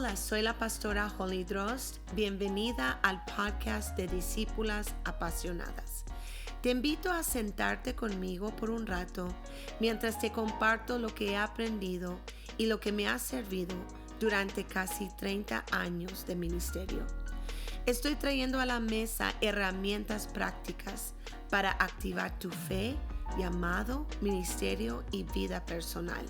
Hola, soy la pastora Holly Drost. Bienvenida al podcast de Discípulas Apasionadas. Te invito a sentarte conmigo por un rato mientras te comparto lo que he aprendido y lo que me ha servido durante casi 30 años de ministerio. Estoy trayendo a la mesa herramientas prácticas para activar tu fe, llamado, ministerio y vida personal.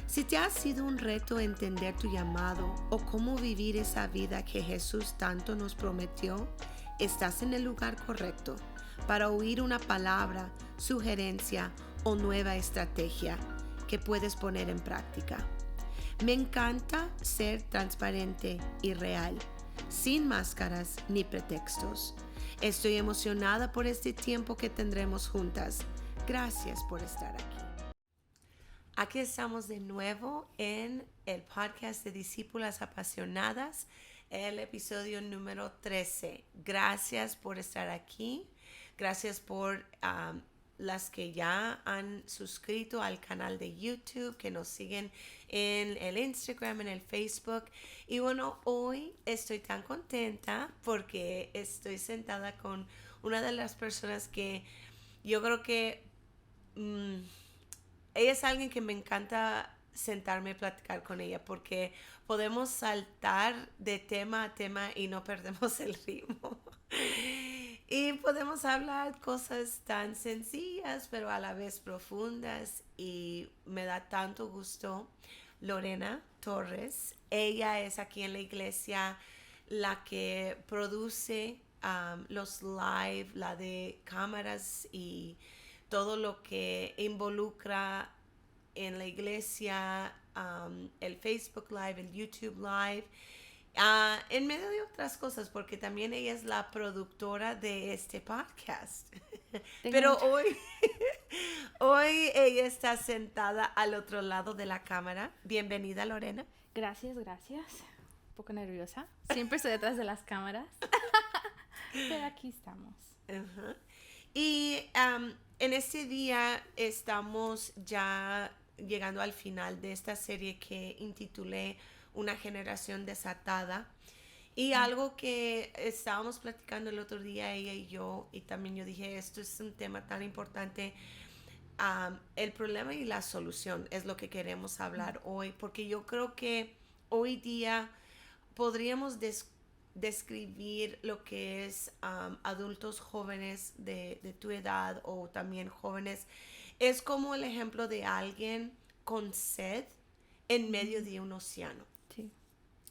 Si te ha sido un reto entender tu llamado o cómo vivir esa vida que Jesús tanto nos prometió, estás en el lugar correcto para oír una palabra, sugerencia o nueva estrategia que puedes poner en práctica. Me encanta ser transparente y real, sin máscaras ni pretextos. Estoy emocionada por este tiempo que tendremos juntas. Gracias por estar aquí. Aquí estamos de nuevo en el podcast de Discípulas Apasionadas, el episodio número 13. Gracias por estar aquí. Gracias por las que ya han suscrito al canal de YouTube, que nos siguen en el Instagram, en el Facebook. Y bueno, hoy estoy tan contenta porque estoy sentada con una de las personas que yo creo que ella es alguien que me encanta sentarme y platicar con ella porque podemos saltar de tema a tema y no perdemos el ritmo. Y podemos hablar cosas tan sencillas pero a la vez profundas y me da tanto gusto. Lorena Torres, ella es aquí en la iglesia la que produce los live, la de cámaras y todo lo que involucra en la iglesia, el Facebook Live, el YouTube Live, en medio de otras cosas, porque también ella es la productora de este podcast. Pero hoy ella está sentada al otro lado de la cámara. Bienvenida, Lorena. Gracias. Un poco nerviosa. Siempre estoy detrás de las cámaras. Pero aquí estamos. Uh-huh. Y en este día estamos ya llegando al final de esta serie que intitulé Una generación desatada. Y algo que estábamos platicando el otro día ella y yo, y también yo dije, esto es un tema tan importante. El problema y la solución es lo que queremos hablar hoy, porque yo creo que hoy día podríamos describir lo que es adultos jóvenes de tu edad o también jóvenes. Es como el ejemplo de alguien con sed en medio de un océano. Sí.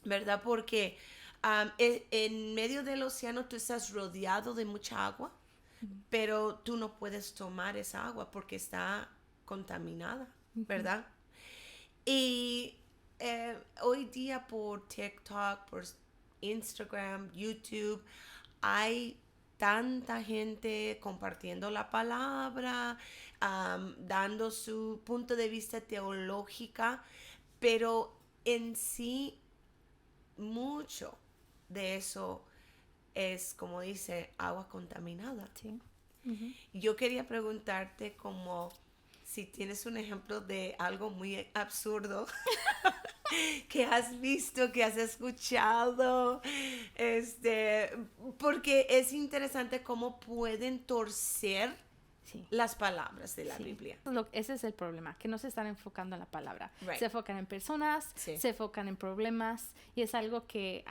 ¿Verdad? Porque en medio del océano tú estás rodeado de mucha agua, pero tú no puedes tomar esa agua porque está contaminada, ¿verdad? Y hoy día por TikTok, por Instagram, YouTube, hay tanta gente compartiendo la palabra, dando su punto de vista teológica, pero en sí mucho de eso es, como dice, agua contaminada. Sí. Yo quería preguntarte como si tienes un ejemplo de algo muy absurdo que has visto, que has escuchado, porque es interesante cómo pueden torcer las palabras de la Biblia. Ese es el problema, que no se están enfocando en la palabra. Right. Se enfocan en personas, se enfocan en problemas, y es algo que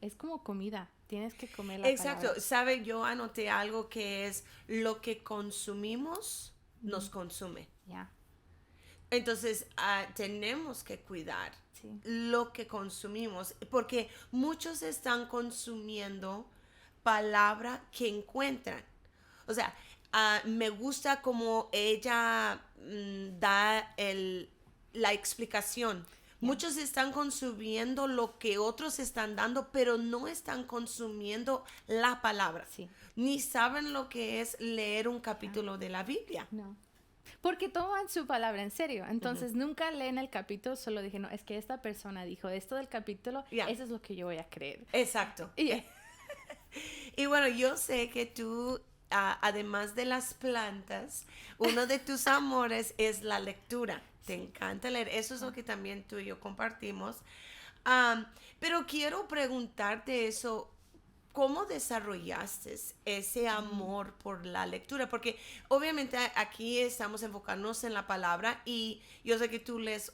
es como comida. Tienes que comer la Exacto. palabra. Sabe, yo anoté algo que es lo que consumimos nos consume. Yeah. Entonces, tenemos que cuidar lo que consumimos, porque muchos están consumiendo palabra que encuentran. O sea, me gusta como ella da la explicación. Muchos están consumiendo lo que otros están dando, pero no están consumiendo la palabra. Sí. Ni saben lo que es leer un capítulo de la Biblia. No. Porque toman su palabra en serio. Entonces, nunca leen el capítulo, solo dije, no, es que esta persona dijo esto del capítulo, eso es lo que yo voy a creer. Exacto. Y bueno, yo sé que tú, además de las plantas, uno de tus amores es la lectura. Te encanta leer. Eso es lo que también tú y yo compartimos. Pero quiero preguntarte eso. ¿Cómo desarrollaste ese amor por la lectura? Porque obviamente aquí estamos enfocándonos en la palabra y yo sé que tú lees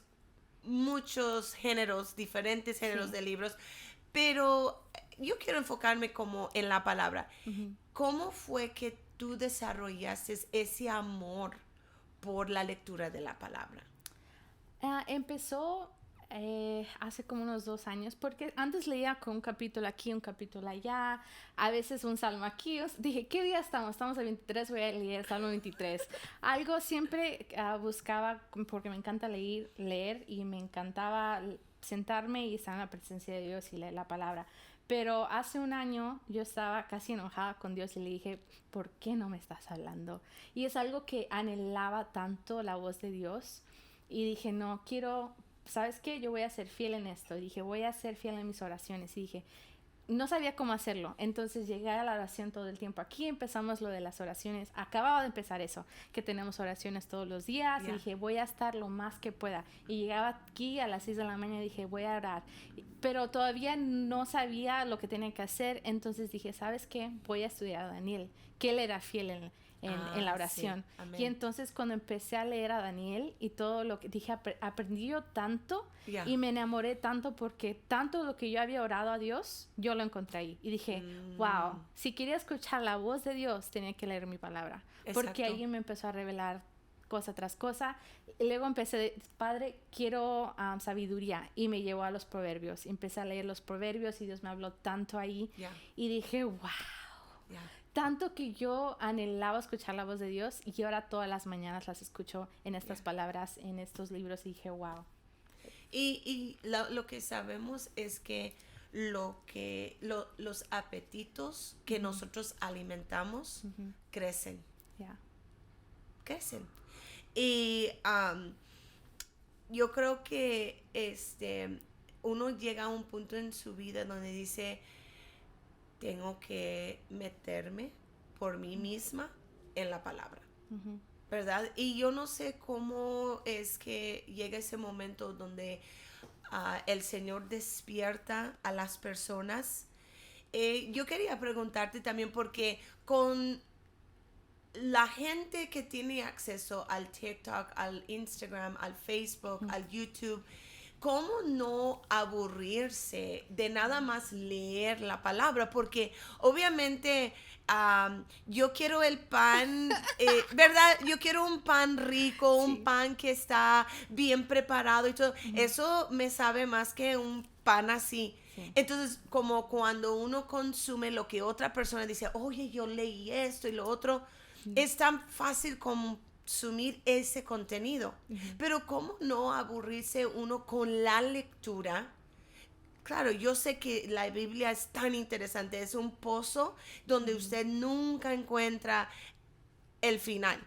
muchos géneros, diferentes géneros de libros, pero yo quiero enfocarme como en la palabra. ¿Cómo fue que tú desarrollaste ese amor por la lectura de la palabra? Empezó hace como unos 2 años, porque antes leía con un capítulo aquí, un capítulo allá, a veces un salmo aquí. Dije, ¿qué día estamos? Estamos al 23, voy a leer el salmo 23. Algo siempre buscaba, porque me encanta leer y me encantaba sentarme y estar en la presencia de Dios y leer la palabra. Pero hace un año yo estaba casi enojada con Dios y le dije, ¿por qué no me estás hablando? Y es algo que anhelaba tanto, la voz de Dios. Y dije, no, ¿sabes qué? Yo voy a ser fiel en esto. Dije, voy a ser fiel en mis oraciones. Y dije, no sabía cómo hacerlo. Entonces llegué a la oración todo el tiempo. Aquí empezamos lo de las oraciones. Acababa de empezar eso, que tenemos oraciones todos los días. Y dije, voy a estar lo más que pueda. Y llegaba aquí a las 6 de la mañana y dije, voy a orar. Pero todavía no sabía lo que tenía que hacer. Entonces dije, ¿sabes qué? Voy a estudiar a Daniel, que él era fiel en la oración. Sí. Y entonces cuando empecé a leer a Daniel y todo lo que dije, aprendí yo tanto y me enamoré tanto, porque tanto lo que yo había orado a Dios, yo lo encontré ahí. Y dije, wow, si quería escuchar la voz de Dios, tenía que leer mi palabra. Exacto. Porque ahí me empezó a revelar cosa tras cosa. Y luego empecé, Padre, quiero sabiduría, y me llevó a los proverbios. Empecé a leer los proverbios y Dios me habló tanto ahí. Y dije, wow. Tanto que yo anhelaba escuchar la voz de Dios, y ahora todas las mañanas las escucho en estas palabras, en estos libros, y dije, wow. Y lo que sabemos es que los apetitos que nosotros alimentamos crecen. Crecen. Y yo creo que uno llega a un punto en su vida donde dice, tengo que meterme por mí misma en la palabra, ¿verdad? Y yo no sé cómo es que llega ese momento donde el Señor despierta a las personas. Yo quería preguntarte también, porque con la gente que tiene acceso al TikTok, al Instagram, al Facebook, al YouTube, ¿cómo no aburrirse de nada más leer la palabra? Porque obviamente yo quiero el pan, ¿verdad? Yo quiero un pan rico, un pan que está bien preparado y todo. Eso me sabe más que un pan así. Entonces, como cuando uno consume lo que otra persona dice, oye, yo leí esto y lo otro, es tan fácil consumir ese contenido. Pero ¿cómo no aburrirse uno con la lectura? Claro, yo sé que la Biblia es tan interesante, es un pozo donde usted nunca encuentra el final.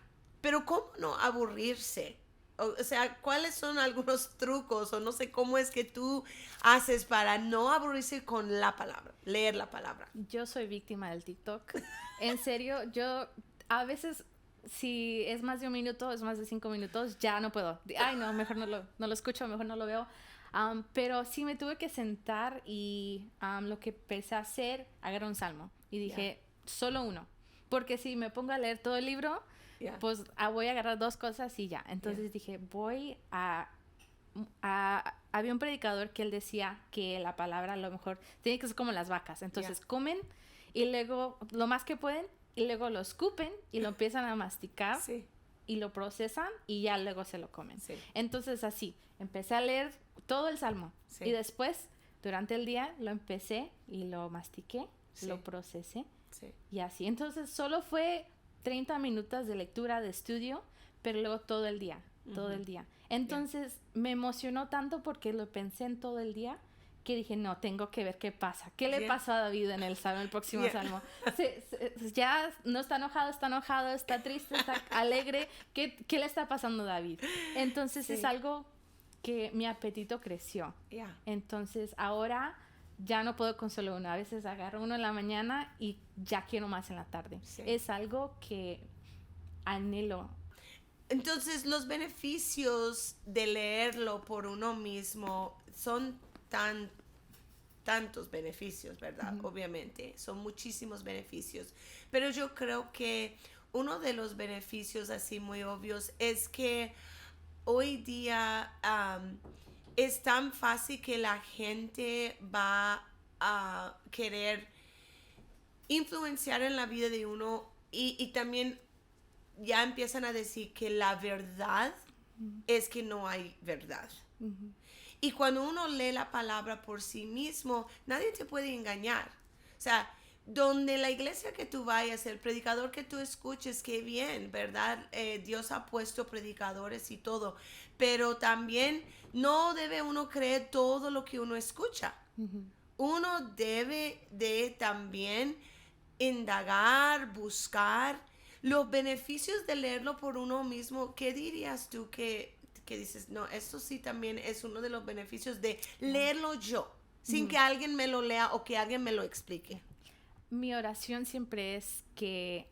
Pero ¿cómo no aburrirse? O sea, ¿cuáles son algunos trucos, o no sé cómo es que tú haces para no aburrirse con la palabra, leer la palabra? Yo soy víctima del TikTok. En serio, yo a veces, si es más de 1 minuto, es más de 5 minutos, ya no puedo. Ay, no, mejor no lo escucho, mejor no lo veo. Pero sí me tuve que sentar y lo que empecé a hacer, agarré un salmo y dije, solo uno. Porque si me pongo a leer todo el libro, pues voy a agarrar 2 cosas y ya. Entonces dije, había un predicador que él decía que la palabra a lo mejor tiene que ser como las vacas. Entonces comen y luego lo más que pueden, y luego lo escupen y lo empiezan a masticar y lo procesan y ya luego se lo comen. Entonces así, empecé a leer todo el salmo y después durante el día lo empecé y lo mastiqué, lo procesé y así. Entonces solo fue 30 minutos de lectura, de estudio, pero luego todo el día. Entonces me emocionó tanto porque lo pensé en todo el día, que dije, no, tengo que ver qué pasa. ¿Qué le pasó a David en el próximo salmo? Ya no está enojado, está triste, está alegre. ¿Qué le está pasando a David? Entonces es algo que mi apetito creció. Entonces ahora ya no puedo con solo uno. A veces agarro uno en la mañana y ya quiero más en la tarde. Es algo que anhelo. entonces los beneficios de leerlo por uno mismo son tantos beneficios, ¿verdad? Obviamente, son muchísimos beneficios. Pero yo creo que uno de los beneficios así muy obvios es que hoy día es tan fácil que la gente va a querer influenciar en la vida de uno y también ya empiezan a decir que la verdad es que no hay verdad. Y cuando uno lee la palabra por sí mismo, nadie te puede engañar. O sea, donde la iglesia que tú vayas, el predicador que tú escuches, qué bien, ¿verdad? Dios ha puesto predicadores y todo, pero también no debe uno creer todo lo que uno escucha. Uno debe de también indagar, buscar los beneficios de leerlo por uno mismo. ¿Qué dirías tú que dices? No, esto sí también es uno de los beneficios de leerlo yo, sin que alguien me lo lea o que alguien me lo explique. Mi oración siempre es que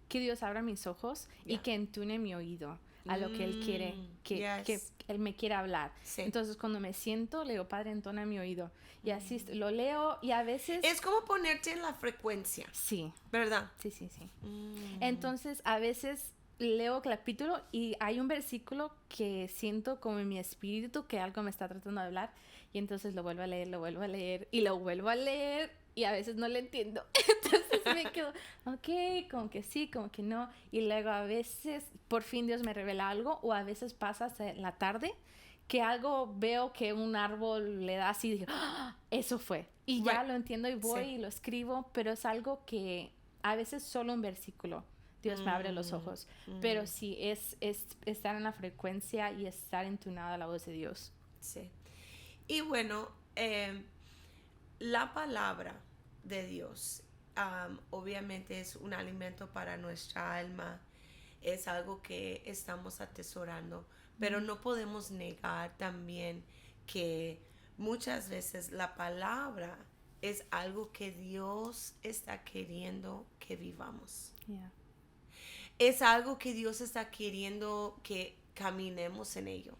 Dios abra mis ojos y que entune mi oído a lo que Él quiere, que Él me quiera hablar. Sí. Entonces, cuando me siento, le digo, Padre, entona mi oído. Y así lo leo y a veces... Es como ponerte en la frecuencia. Sí. ¿Verdad? Sí. Entonces, a veces leo capítulo y hay un versículo que siento como en mi espíritu que algo me está tratando de hablar y entonces lo vuelvo a leer y lo vuelvo a leer y a veces no le entiendo. Entonces me quedo, ok, como que sí, como que no. Y luego a veces por fin Dios me revela algo o a veces pasa hasta la tarde que algo veo que un árbol le da así y digo, ¡ah! Eso fue. Y ya lo entiendo y voy y lo escribo, pero es algo que a veces solo un versículo Dios me abre los ojos. Pero sí, es estar en la frecuencia y estar entunada a la voz de Dios. Sí. Y bueno, la palabra de Dios obviamente es un alimento para nuestra alma. Es algo que estamos atesorando. Pero no podemos negar también que muchas veces la palabra es algo que Dios está queriendo que vivamos. Yeah. Es algo que Dios está queriendo que caminemos en ello.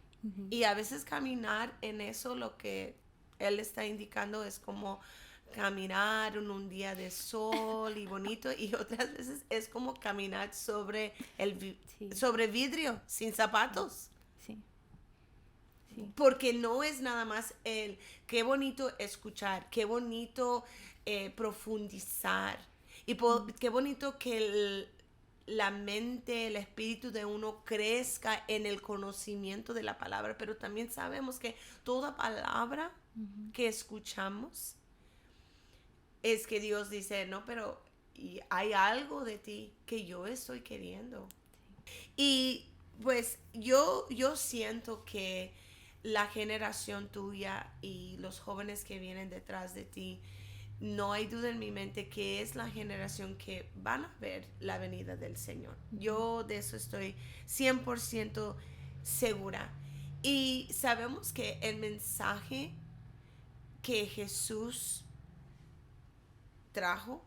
Y a veces caminar en eso, lo que Él está indicando es como caminar en un día de sol y bonito, y otras veces es como caminar sobre sobre vidrio, sin zapatos. Sí. Porque no es nada más qué bonito escuchar, qué bonito profundizar, y qué bonito que la mente, el espíritu de uno crezca en el conocimiento de la palabra, pero también sabemos que toda palabra que escuchamos es que Dios dice, no, pero hay algo de ti que yo estoy queriendo. Y pues yo siento que la generación tuya y los jóvenes que vienen detrás de ti, no hay duda en mi mente que es la generación que van a ver la venida del Señor. Yo de eso estoy 100% segura. Y sabemos que el mensaje que Jesús trajo,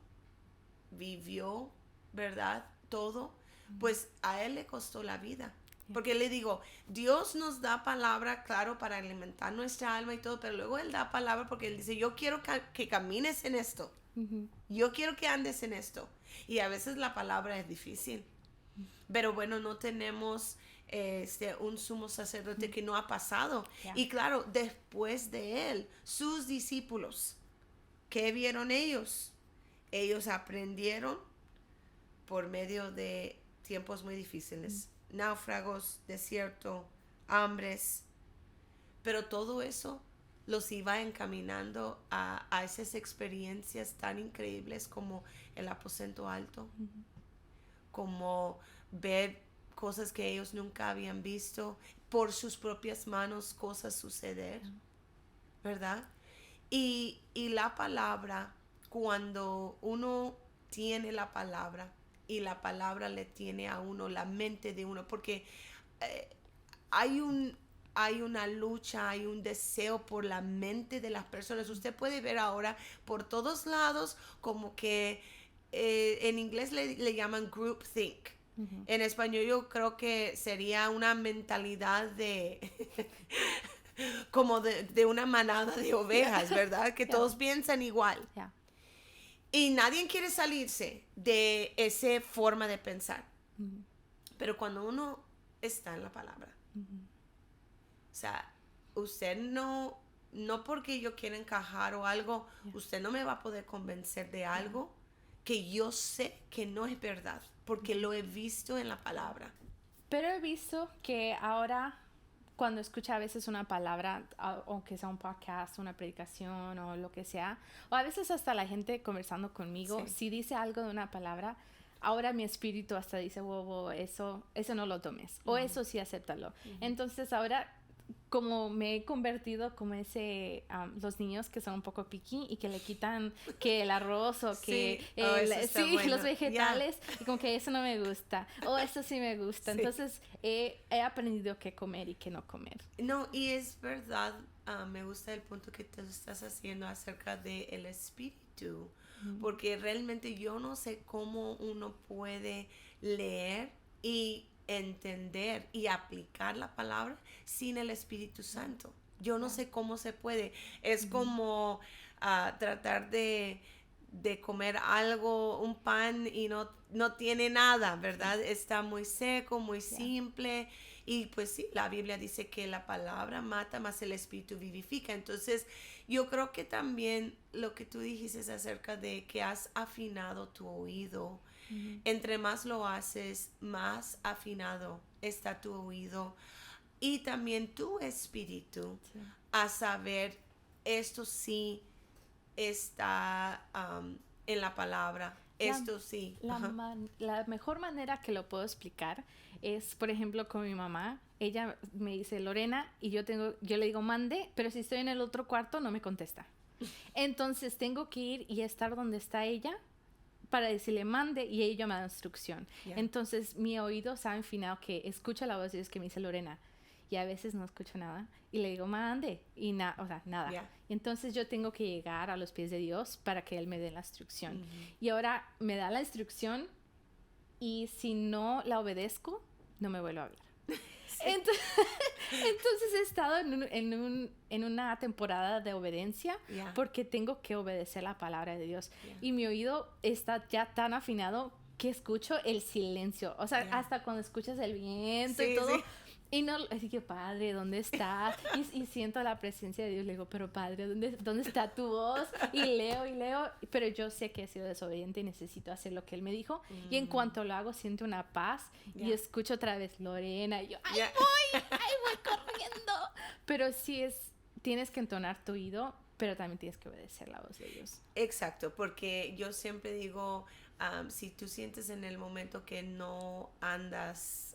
vivió, ¿verdad? Todo, pues a Él le costó la vida. Porque le digo, Dios nos da palabra, claro, para alimentar nuestra alma y todo, pero luego Él da palabra porque Él dice, yo quiero que camines en esto. Yo quiero que andes en esto. Y a veces la palabra es difícil. Pero bueno, no tenemos un sumo sacerdote que no ha pasado. Y claro, después de Él, sus discípulos, ¿qué vieron ellos? Ellos aprendieron por medio de tiempos muy difíciles. Náufragos, desierto, hambres, pero todo eso los iba encaminando a esas experiencias tan increíbles como el aposento alto, como ver cosas que ellos nunca habían visto, por sus propias manos cosas suceder, ¿verdad? Y la palabra, cuando uno tiene la palabra, y la palabra le tiene a uno la mente de uno, porque hay una lucha, hay un deseo por la mente de las personas. Usted puede ver ahora por todos lados como que en inglés le llaman groupthink, En español yo creo que sería una mentalidad de como de una manada de ovejas, ¿verdad? Que todos piensan igual. Y nadie quiere salirse de esa forma de pensar. Pero cuando uno está en la palabra, o sea, usted no porque yo quiera encajar o algo, usted no me va a poder convencer de algo que yo sé que no es verdad, porque lo he visto en la palabra. Pero he visto que ahora, cuando escucha a veces una palabra, aunque sea un podcast, una predicación o lo que sea, o a veces hasta la gente conversando conmigo, si dice algo de una palabra, ahora mi espíritu hasta dice, wow, eso no lo tomes, o eso sí acéptalo. Entonces ahora, como me he convertido como los niños que son un poco picky y que le quitan que el arroz o que los vegetales, y como que eso no me gusta, o eso sí me gusta. Entonces he aprendido qué comer y qué no comer. No, y es verdad, me gusta el punto que te estás haciendo acerca del espíritu, porque realmente yo no sé cómo uno puede leer y entender y aplicar la palabra sin el Espíritu Santo. Yo no sé cómo se puede. Es como tratar de comer algo, un pan y no tiene nada, ¿verdad? Está muy seco, muy simple. Y pues sí, la Biblia dice que la palabra mata, más el Espíritu vivifica. Entonces, yo creo que también lo que tú dijiste acerca de que has afinado tu oído, entre más lo haces, más afinado está tu oído y también tu espíritu a saber esto sí está en la palabra. Esto sí. La mejor manera que lo puedo explicar es, por ejemplo, con mi mamá. Ella me dice, Lorena, y yo le digo, mande, pero si estoy en el otro cuarto no me contesta. Entonces tengo que ir y estar donde está ella para decirle mande y ella me da instrucción. Entonces mi oído se ha afinado que escucha la voz de Dios que me dice Lorena, y a veces no escucho nada y le digo mande y nada. Entonces yo tengo que llegar a los pies de Dios para que Él me dé la instrucción. Y ahora me da la instrucción y si no la obedezco, no me vuelvo a hablar. Entonces he estado en una temporada de obediencia porque tengo que obedecer la palabra de Dios. Y mi oído está ya tan afinado que escucho el silencio. O sea, hasta cuando escuchas el viento y todo. Y no, así que, Padre, ¿dónde estás? Y siento la presencia de Dios. Le digo, pero Padre, ¿dónde está tu voz? Y leo, pero yo sé que he sido desobediente y necesito hacer lo que Él me dijo. Y en cuanto lo hago, siento una paz y escucho otra vez Lorena. Y yo, ¡ahí voy corriendo! Pero sí tienes que entonar tu oído, pero también tienes que obedecer la voz de Dios. Exacto, porque yo siempre digo, si tú sientes en el momento que no andas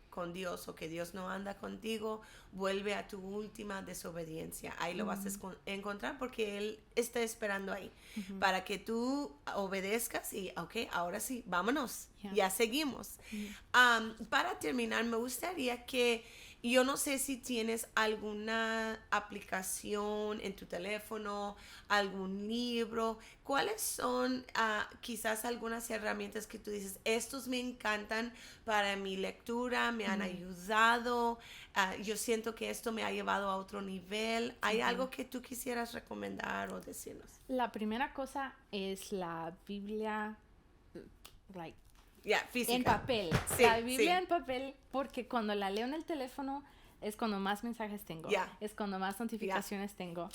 con Dios o que Dios no anda contigo, vuelve a tu última desobediencia. Ahí lo vas a encontrar porque Él está esperando ahí para que tú obedezcas y, ahora sí, vámonos, ya seguimos. Para terminar, me gustaría que, yo no sé si tienes alguna aplicación en tu teléfono, algún libro. ¿Cuáles son quizás algunas herramientas que tú dices, estos me encantan para mi lectura, me han ayudado, yo siento que esto me ha llevado a otro nivel? ¿Hay algo que tú quisieras recomendar o decirnos? La primera cosa es la Biblia, física. En papel. La Biblia en papel, porque cuando la leo en el teléfono es cuando más mensajes tengo. Es cuando más notificaciones tengo.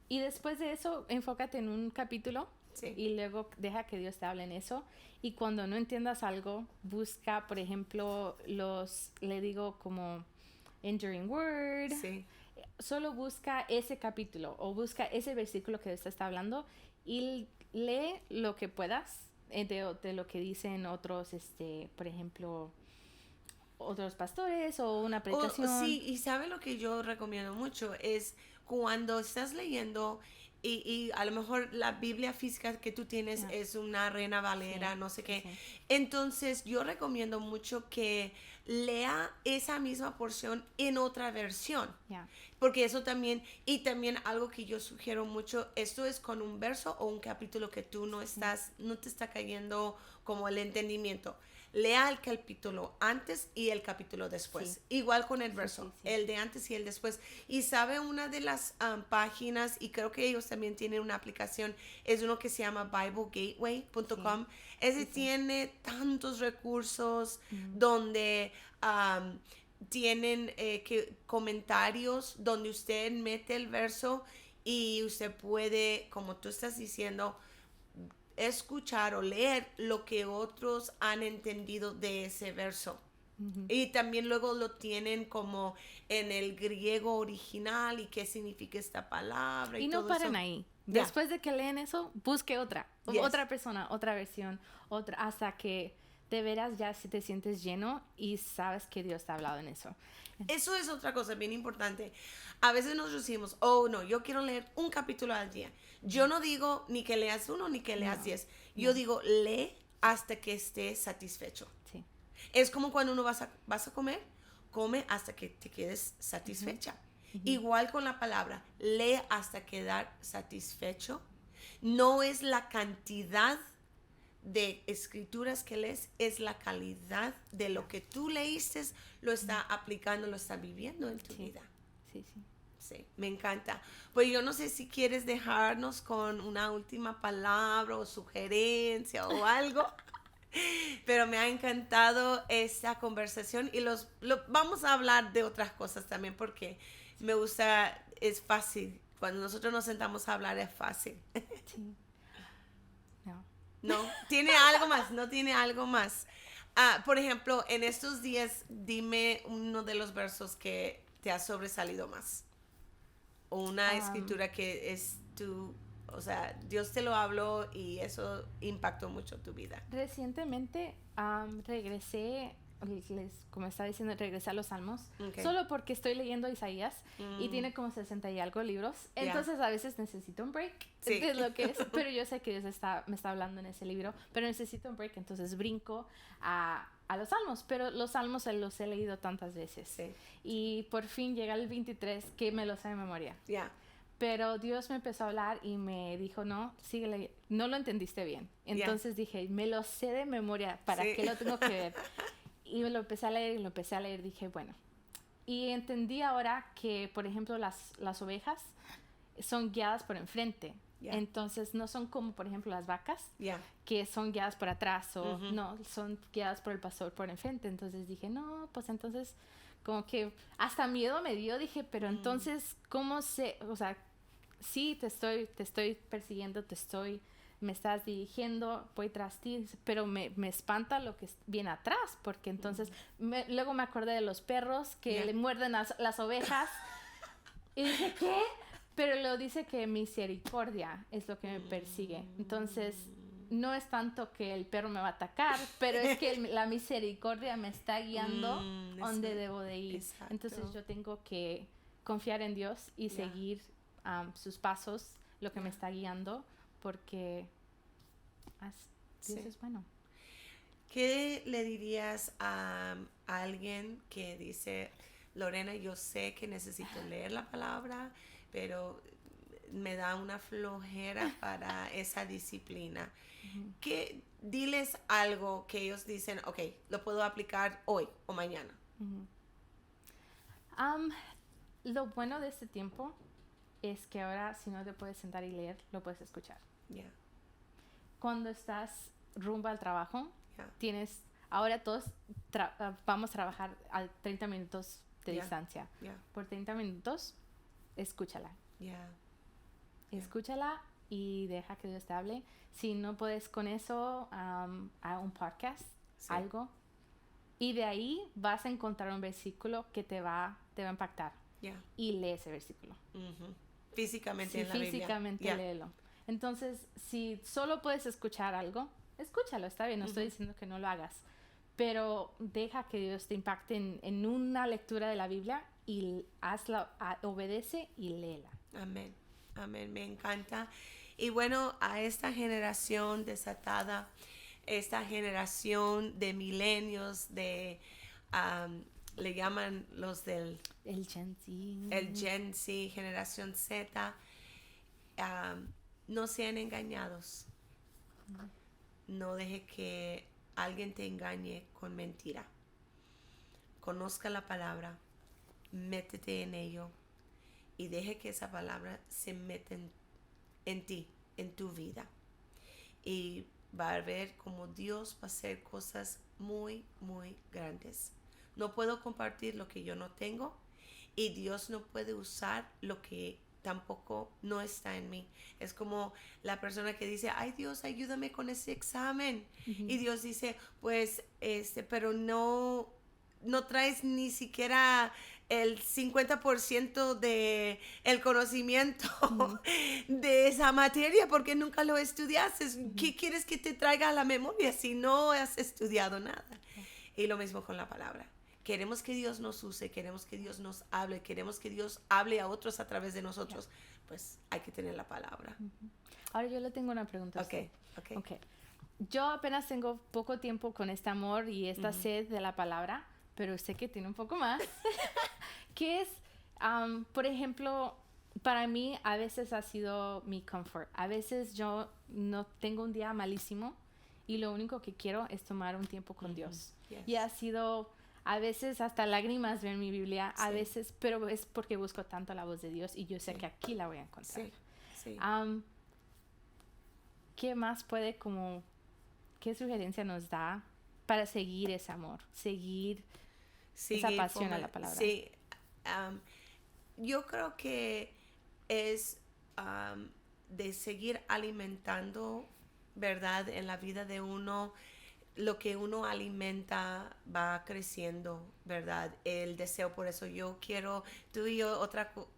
Y después de eso, enfócate en un capítulo y luego deja que Dios te hable en eso. Y cuando no entiendas algo, busca, por ejemplo, le digo como Enduring Word. Solo busca ese capítulo o busca ese versículo que Dios te está hablando y lee lo que puedas. De lo que dicen otros, por ejemplo, otros pastores o una predicación. Sí, y ¿sabe lo que yo recomiendo mucho? Es cuando estás leyendo y a lo mejor la Biblia física que tú tienes es una Reina Valera, no sé qué. Entonces, yo recomiendo mucho que lea esa misma porción en otra versión. Porque eso también, y también algo que yo sugiero mucho, esto es con un verso o un capítulo que tú no te está cayendo como el entendimiento. lea el capítulo antes y el capítulo después. Sí. Igual con el verso, Sí, sí, sí. el de antes y el después. Y sabe, una de las páginas, y creo que ellos también tienen una aplicación, es uno que se llama BibleGateway.com. Ese tiene tantos recursos donde tienen comentarios donde usted mete el verso y usted puede, como tú estás diciendo, escuchar o leer lo que otros han entendido de ese verso. Y también luego lo tienen como en el griego original y qué significa esta palabra y no todo paren eso. ahí. Ya. Después de que leen eso, busque otra. Yes. Otra persona, otra versión, otra, hasta que de veras ya si te sientes lleno y sabes que Dios te ha hablado en eso. Eso es otra cosa bien importante. A veces nos decimos, oh no, yo quiero leer un capítulo al día. Yo no digo ni que leas uno ni que leas 10. Yo digo, lee hasta que estés satisfecho. Sí. Es como cuando uno vas a comer, come hasta que te quedes satisfecha. Igual con la palabra, lee hasta quedar satisfecho. No es la cantidad de escrituras que lees, es la calidad de lo que tú leíste, lo está aplicando, lo está viviendo en tu vida. Sí, sí. Sí, me encanta. Pues yo no sé si quieres dejarnos con una última palabra o sugerencia o algo, pero me ha encantado esta conversación y vamos a hablar de otras cosas también porque me gusta, es fácil. Cuando nosotros nos sentamos a hablar es fácil. Sí. No. No, tiene algo más, no tiene algo más. Por ejemplo, en estos días, dime uno de los versos que te ha sobresalido más. O una escritura que es o sea, Dios te lo habló y eso impactó mucho tu vida. Recientemente regresé, como estaba diciendo, regresé a los Salmos, Okay. solo porque estoy leyendo Isaías y tiene como 60 y algo libros. Entonces a veces necesito un break Sí. de lo que es, pero yo sé que Dios me está hablando en ese libro, pero necesito un break, entonces brinco a los Salmos, pero los Salmos los he leído tantas veces. Sí. Y por fin llega el 23 que me lo sé de memoria. Ya. Pero Dios me empezó a hablar y me dijo, no, síguele, no lo entendiste bien. Entonces dije, me lo sé de memoria, ¿para qué lo tengo que ver? Y me lo empecé a leer, dije, bueno. Y entendí ahora que, por ejemplo, las ovejas son guiadas por enfrente. Yeah. Entonces no son como, por ejemplo, las vacas, Yeah. que son guiadas por atrás o no, son guiadas por el pastor por enfrente. Entonces dije, no, pues entonces como que hasta miedo me dio, dije, pero entonces, ¿cómo o sea, sí, te estoy persiguiendo, me estás dirigiendo, voy tras ti, pero me espanta lo que viene atrás, porque entonces luego me acordé de los perros que le muerden las ovejas y dije, ¿qué? Pero lo dice que misericordia es lo que me persigue. Entonces, no es tanto que el perro me va a atacar, pero es que la misericordia me está guiando donde debo de ir. Exacto. Entonces, yo tengo que confiar en Dios y seguir sus pasos, lo que me está guiando, porque Dios es bueno. ¿Qué le dirías a alguien que dice, Lorena, yo sé que necesito leer la palabra, pero me da una flojera para esa disciplina? Diles algo que ellos dicen, ok, lo puedo aplicar hoy o mañana. Lo bueno de este tiempo es que ahora, si no te puedes sentar y leer, lo puedes escuchar. Yeah. Cuando estás rumbo al trabajo, Yeah. ahora todos vamos a trabajar a 30 minutos de distancia. Yeah. Por 30 minutos, escúchala. Yeah. Escúchala y deja que Dios te hable. Si no puedes con eso, a un podcast, algo. Y de ahí vas a encontrar un versículo que te va a impactar. Yeah. Y lee ese versículo. Físicamente en la Biblia. Físicamente léelo. Entonces, si solo puedes escuchar algo, escúchalo, está bien, no estoy diciendo que no lo hagas, pero deja que Dios te impacte en una lectura de la Biblia y obedece y léela. Amén, amén, me encanta. Y bueno, a esta generación desatada, esta generación de milenios, le llaman los del... El Gen Z. El Gen Z, generación Z, no sean engañados. No deje que alguien te engañe con mentira. Conozca la palabra, métete en ello y deje que esa palabra se meta en ti, en tu vida. Y va a ver cómo Dios va a hacer cosas muy, muy grandes. No puedo compartir lo que yo no tengo y Dios no puede usar lo que tampoco no está en mí. Es como la persona que dice, ay Dios, ayúdame con ese examen. Y Dios dice, pues, pero no traes ni siquiera el 50% de el conocimiento de esa materia porque nunca lo estudiaste. ¿Qué quieres que te traiga a la memoria si no has estudiado nada? Y lo mismo con la palabra. Queremos que Dios nos use, queremos que Dios nos hable, queremos que Dios hable a otros a través de nosotros. Pues hay que tener la palabra. Ahora yo le tengo una pregunta a usted. Okay. Yo apenas tengo poco tiempo con este amor y esta sed de la palabra, pero sé que tiene un poco más. ¿Qué es, por ejemplo, para mí a veces ha sido mi comfort? A veces yo no tengo un día malísimo y lo único que quiero es tomar un tiempo con Dios. Yes. Y ha sido a veces hasta lágrimas ver mi Biblia, a veces, pero es porque busco tanto la voz de Dios y yo sé que aquí la voy a encontrar. Sí. ¿Qué más puede qué sugerencia nos da para seguir ese amor, seguir esa pasión a la palabra? Sí, yo creo que es de seguir alimentando, ¿verdad? En la vida de uno, lo que uno alimenta va creciendo, ¿verdad? El deseo, por eso yo quiero, tú y yo,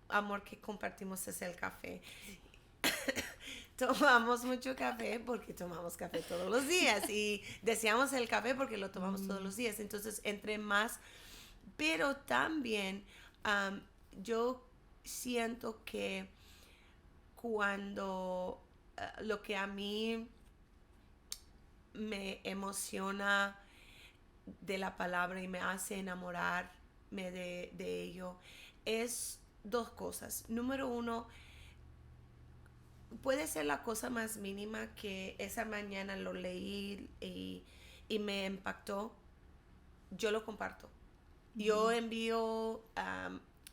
amor que compartimos es el café. Tomamos mucho café porque tomamos café todos los días y deseamos el café porque lo tomamos todos los días. Entonces, entre más, pero también yo siento que cuando lo que a mí me emociona de la palabra y me hace enamorarme de ello es dos cosas. Número uno, puede ser la cosa más mínima que esa mañana lo leí y me impactó. Yo lo comparto. Yo envío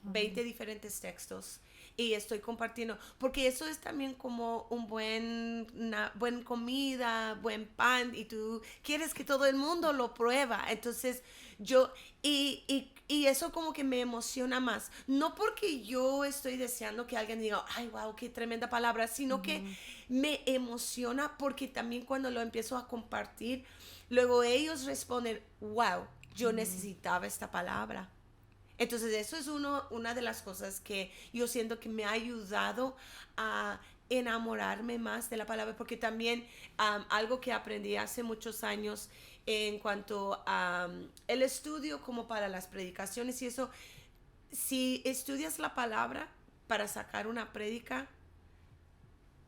20 diferentes textos y estoy compartiendo, porque eso es también como una buena comida, buen pan, y tú quieres que todo el mundo lo prueba. Entonces yo, y eso como que me emociona más, no porque yo estoy deseando que alguien diga, ay, wow, qué tremenda palabra, sino que me emociona porque también cuando lo empiezo a compartir, luego ellos responden, wow, yo necesitaba esta palabra. Entonces eso es una de las cosas que yo siento que me ha ayudado a enamorarme más de la palabra, porque también algo que aprendí hace muchos años en cuanto a el estudio como para las predicaciones y eso, si estudias la palabra para sacar una prédica,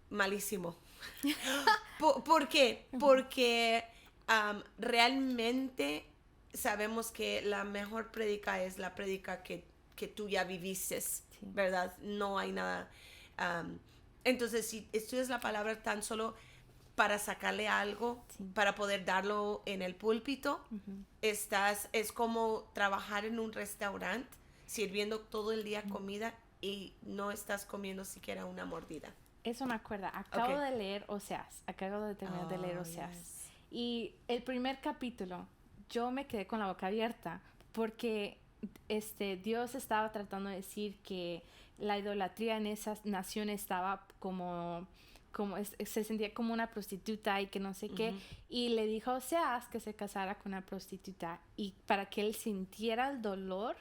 malísimo. ¿Por qué? Porque realmente sabemos que la mejor prédica es la prédica que tú ya viviste, ¿verdad? No hay nada. Entonces, si estudias la palabra tan solo para sacarle algo, para poder darlo en el púlpito, es como trabajar en un restaurante, sirviendo todo el día comida y no estás comiendo siquiera una mordida. Eso me acuerda. Acabo de leer Oseas. Acabo de terminar de leer Oseas. Yes. Y el primer capítulo, yo me quedé con la boca abierta porque Dios estaba tratando de decir que la idolatría en esa nación estaba se sentía como una prostituta y que no sé qué, y le dijo a Oseas que se casara con una prostituta y para que él sintiera el dolor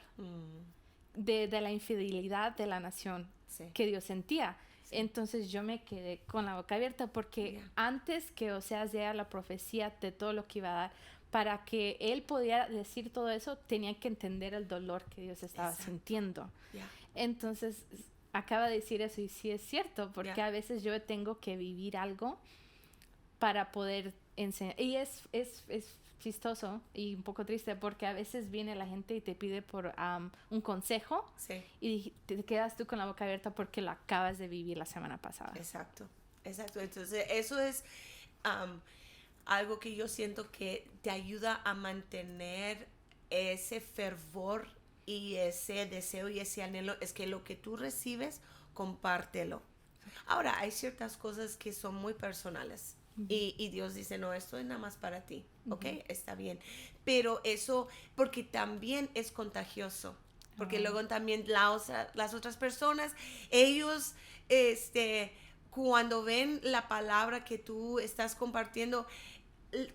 de la infidelidad de la nación que Dios sentía. Entonces yo me quedé con la boca abierta porque antes que Oseas diera la profecía de todo lo que iba a dar, para que él pudiera decir todo eso, tenía que entender el dolor que Dios estaba sintiendo. Entonces, acaba de decir eso y sí es cierto, porque a veces yo tengo que vivir algo para poder enseñar. Y es chistoso y un poco triste porque a veces viene la gente y te pide por un consejo y te quedas tú con la boca abierta porque lo acabas de vivir la semana pasada. Exacto. Entonces, eso es... algo que yo siento que te ayuda a mantener ese fervor y ese deseo y ese anhelo es que lo que tú recibes, compártelo. Ahora, hay ciertas cosas que son muy personales. Y Dios dice, no, esto es nada más para ti, ¿ok? Está bien. Pero eso, porque también es contagioso. Porque luego también las otras personas, ellos, cuando ven la palabra que tú estás compartiendo,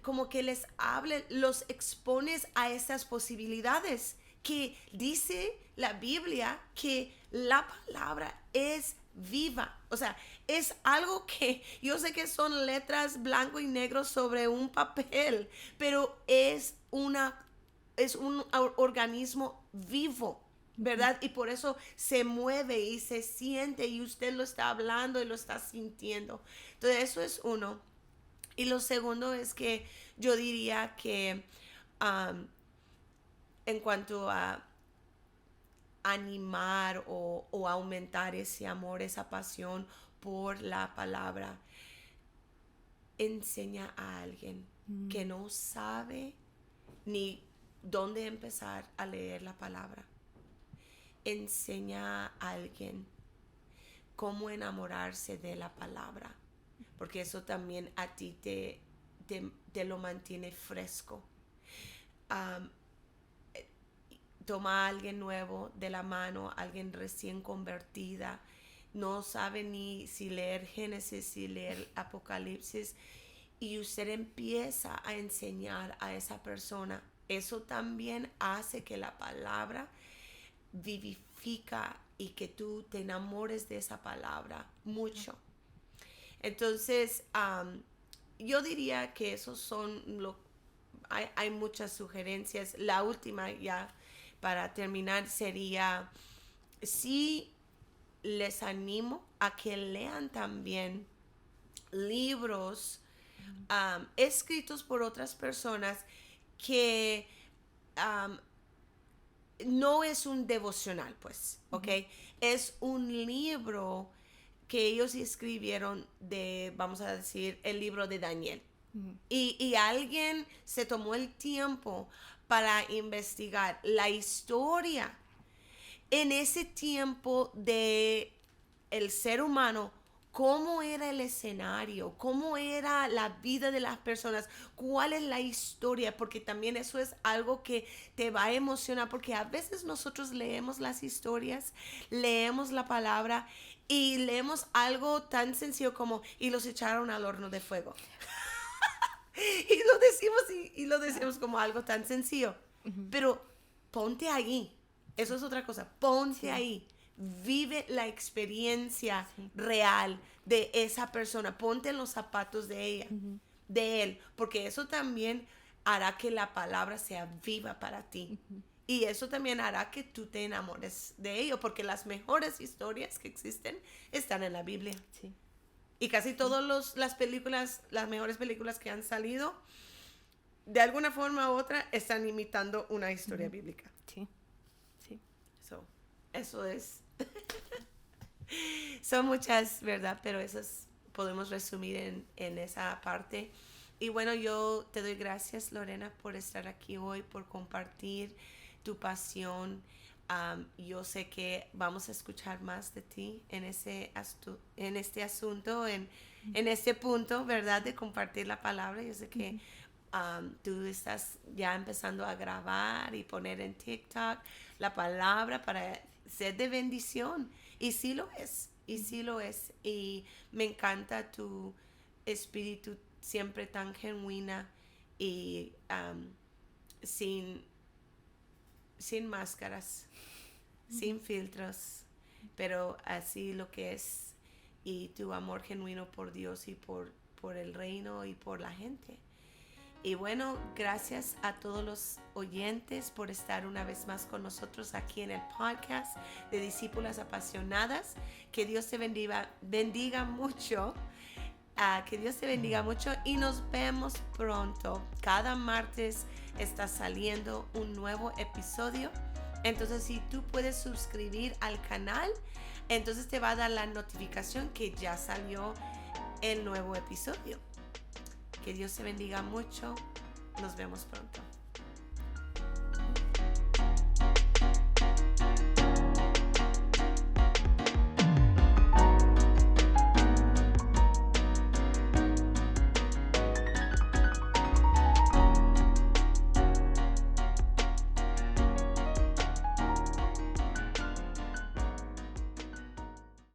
como que les hable, los expones a estas posibilidades que dice la Biblia que la palabra es viva. O sea, es algo que yo sé que son letras blanco y negro sobre un papel, pero es un organismo vivo, ¿verdad? Y por eso se mueve y se siente y usted lo está hablando y lo está sintiendo. Entonces, eso es uno. Y lo segundo es que yo diría que en cuanto a animar o aumentar ese amor, esa pasión por la palabra, enseña a alguien que no sabe ni dónde empezar a leer la palabra. Enseña a alguien cómo enamorarse de la palabra, porque eso también a ti te lo mantiene fresco. Toma a alguien nuevo de la mano, alguien recién convertida, no sabe ni si leer Génesis, si leer Apocalipsis, y usted empieza a enseñar a esa persona. Eso también hace que la palabra vivifica y que tú te enamores de esa palabra mucho. Entonces, yo diría que esos son hay muchas sugerencias. La última, ya para terminar, sería, sí, les animo a que lean también libros escritos por otras personas que no es un devocional, pues, ¿ok? Es un libro que ellos escribieron vamos a decir, el libro de Daniel. Y alguien se tomó el tiempo para investigar la historia en ese tiempo de el ser humano, cómo era el escenario, cómo era la vida de las personas, cuál es la historia, porque también eso es algo que te va a emocionar, porque a veces nosotros leemos las historias, leemos la palabra y leemos algo tan sencillo como, y los echaron al horno de fuego. y lo decimos como algo tan sencillo. Pero ponte ahí. Eso es otra cosa. Ponte ahí. Vive la experiencia real de esa persona. Ponte en los zapatos de ella, de él. Porque eso también hará que la palabra sea viva para ti. Y eso también hará que tú te enamores de ello. Porque las mejores historias que existen están en la Biblia. Sí. Y casi todas las películas, las mejores películas que han salido, de alguna forma u otra, están imitando una historia bíblica. Sí, sí. Eso es. Son muchas, ¿verdad? Pero esas podemos resumir en esa parte. Y bueno, yo te doy gracias, Lorena, por estar aquí hoy, por compartir tu pasión. Yo sé que vamos a escuchar más de ti en este asunto, en este punto, ¿verdad? De compartir la palabra. Yo sé que tú estás ya empezando a grabar y poner en TikTok la palabra para ser de bendición. Y sí lo es, y me encanta tu espíritu siempre tan genuina y sin máscaras, sin filtros, pero así lo que es, y tu amor genuino por Dios y por el reino y por la gente. Y bueno, gracias a todos los oyentes por estar una vez más con nosotros aquí en el podcast de Discípulas Apasionadas. Que Dios te bendiga mucho. Que Dios te bendiga mucho y nos vemos pronto. Cada martes está saliendo un nuevo episodio. Entonces, si tú puedes suscribir al canal, entonces te va a dar la notificación que ya salió el nuevo episodio. Que Dios te bendiga mucho. Nos vemos pronto.